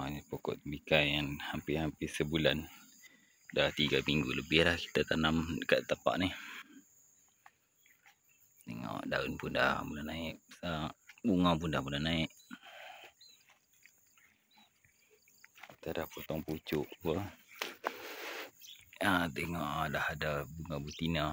Ni pokok tembikai yang hampir-hampir sebulan. Dah 3 minggu lebih dah kita tanam dekat tapak ni. Tengok daun pun dah mula naik besar. Bunga pun dah mula naik. Kita dah potong pucuk pun. Tengok dah ada bunga betina.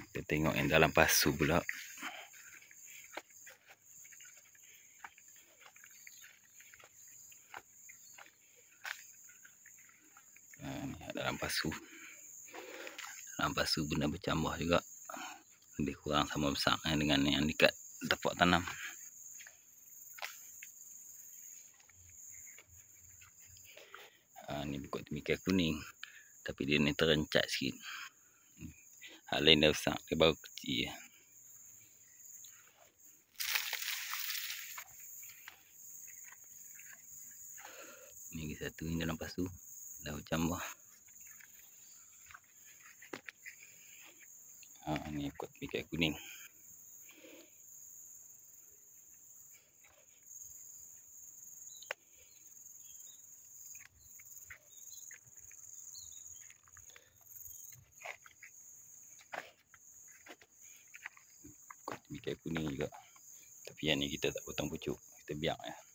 Kita tengok yang dalam pasu pula. Ni dalam pasu. Dalam pasu pun dah bercambah juga. Lebih kurang sama besar dengan yang dekat tapak tanam. Ni pokok tembikai kuning. Tapi dia ni terencat sikit. Hal lain dah besar, dia baru kecil. Ni satu ni dalam pasu. Dah bercambah. Ni pokok tembikai kuning. Pokok tembikai kuning juga. Tapi yang ni kita tak potong pucuk. Kita biar je.